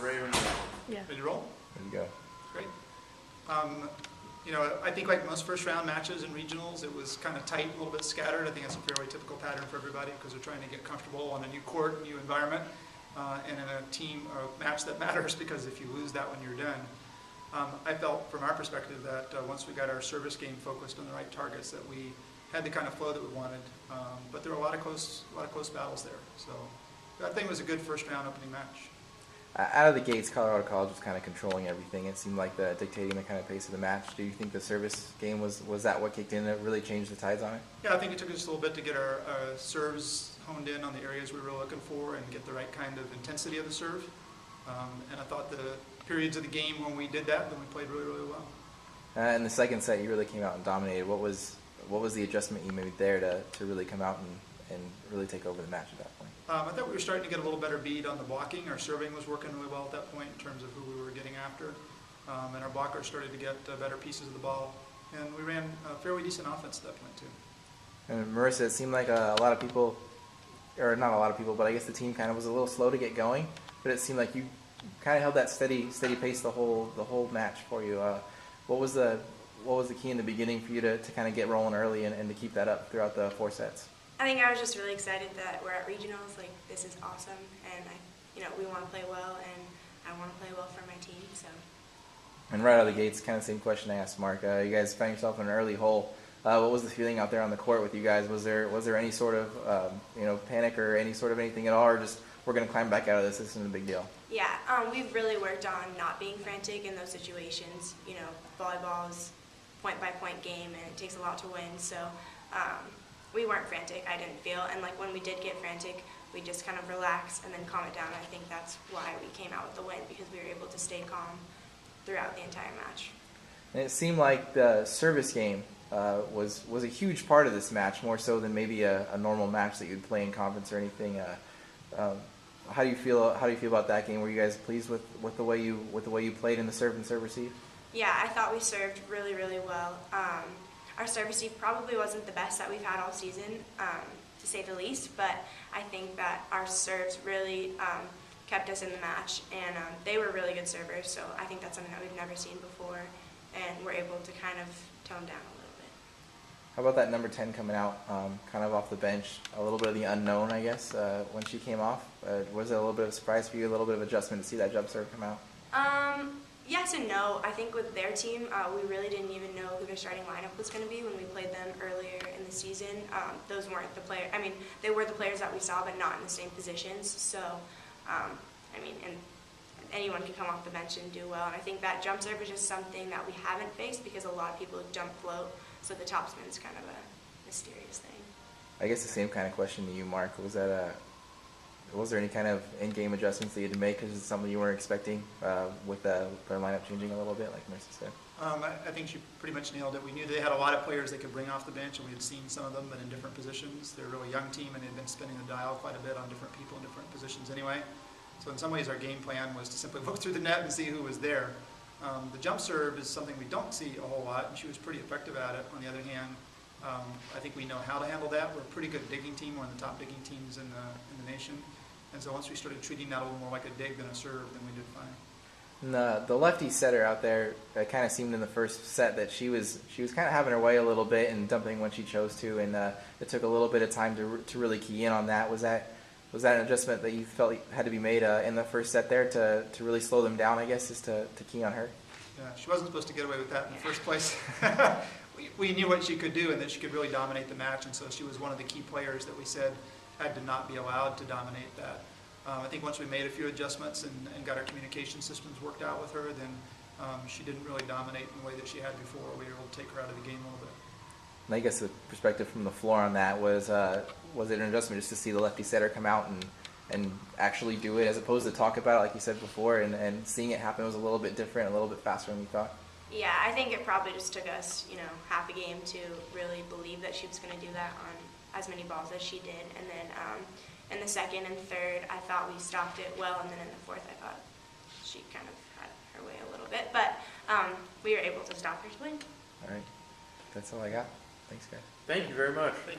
ready when Yeah. ready to roll? There you go. Great. You know, I think like most first round matches and regionals, it was kind of tight, a little bit scattered. I think that's a fairly typical pattern for everybody because they're trying to get comfortable on a new court, new environment, and in a team or a match that matters because if you lose that one, you're done. I felt from our perspective that once we got our service game focused on the right targets, that we had the kind of flow that we wanted. But there were a lot of close battles there. So I think it was a good first round opening match. Out of the gates, Colorado College was kind of controlling everything. It seemed like dictating the kind of pace of the match. Do you think the service game was that what kicked in that really changed the tides on it? Yeah, I think it took us a little bit to get our serves honed in on the areas we were looking for and get the right kind of intensity of the serve. And I thought the periods of the game when we did that, then we played really, really well. In the second set, you really came out and dominated. What was the adjustment you made there to really come out and really take over the match at that point? I thought we were starting to get a little better bead on the blocking. Our serving was working really well at that point in terms of who we were getting after. And our blockers started to get better pieces of the ball. And we ran a fairly decent offense at that point, too. And Marissa, it seemed like a lot of people, or not a lot of people, but I guess the team kind of was a little slow to get going. But it seemed like you kind of held that steady pace the whole match for you. What was the key in the beginning for you to kind of get rolling early and to keep that up throughout the 4 sets? I think I was just really excited that we're at regionals. Like, this is awesome, and we want to play well, and I want to play well for my team. So. And right out of the gates, kind of the same question I asked Mark. You guys found yourself in an early hole. What was the feeling out there on the court with you guys? Was there any sort of panic or any sort of anything at all, or just we're going to climb back out of this? This isn't a big deal. Yeah, we've really worked on not being frantic in those situations. Volleyball is point-by-point game, and it takes a lot to win. So we weren't frantic, I didn't feel. And when we did get frantic, we just kind of relaxed and then calm it down. I think that's why we came out with the win, because we were able to stay calm throughout the entire match. And it seemed like the service game was a huge part of this match, more so than maybe a normal match that you'd play in conference or anything. How do you feel about that game? Were you guys pleased with the way you played in the serve and serve receive? Yeah, I thought we served really, really well. Our serve receive probably wasn't the best that we've had all season, to say the least, but I think that our serves really kept us in the match, and they were really good servers, so I think that's something that we've never seen before, and we're able to kind of tone down a little bit. How about that number 10 coming out, kind of off the bench, a little bit of the unknown, I guess, when she came off? Was it a little bit of a surprise for you, a little bit of adjustment to see that jump serve come out? Yes and no. I think with their team, we really didn't even know who their starting lineup was going to be when we played them earlier in the season. Those weren't the players. I mean, they were the players that we saw, but not in the same positions. So, and anyone can come off the bench and do well. And I think that jump serve is just something that we haven't faced because a lot of people jump float. So the topspin's kind of a mysterious thing. I guess the same kind of question to you, Mark. Was there any kind of in-game adjustments that you had to make because it's something you weren't expecting with their lineup changing a little bit, like Marissa said? I think she pretty much nailed it. We knew they had a lot of players they could bring off the bench, and we had seen some of them, but in different positions. They're a really young team, and they'd been spinning the dial quite a bit on different people in different positions anyway. So in some ways, our game plan was to simply look through the net and see who was there. The jump serve is something we don't see a whole lot, and she was pretty effective at it. On the other hand, I think we know how to handle that. We're a pretty good digging team. We're one of the top digging teams in the nation. And so once we started treating that a little more like a dig than a serve, then we did fine. And the lefty setter out there, it kind of seemed in the first set that she was kind of having her way a little bit and dumping when she chose to, and it took a little bit of time to really key in on that. Was that an adjustment that you felt had to be made in the first set there to really slow them down, I guess, is to key on her? Yeah, she wasn't supposed to get away with that in the first place. we knew what she could do and that she could really dominate the match, and so she was one of the key players that we said had to not be allowed to dominate that. I think once we made a few adjustments and got our communication systems worked out with her, then she didn't really dominate in the way that she had before. We were able to take her out of the game a little bit. And I guess the perspective from the floor on that was it an adjustment just to see the lefty setter come out and actually do it as opposed to talk about it like you said before, and seeing it happen was a little bit different, a little bit faster than we thought? Yeah, I think it probably just took us, half a game to really believe that she was going to do that on as many balls as she did, and then in the second and third, I thought we stopped it well, and then in the fourth, I thought she kind of had her way a little bit, but we were able to stop her to win. All right, that's all I got. Thanks, guys. Thank you very much.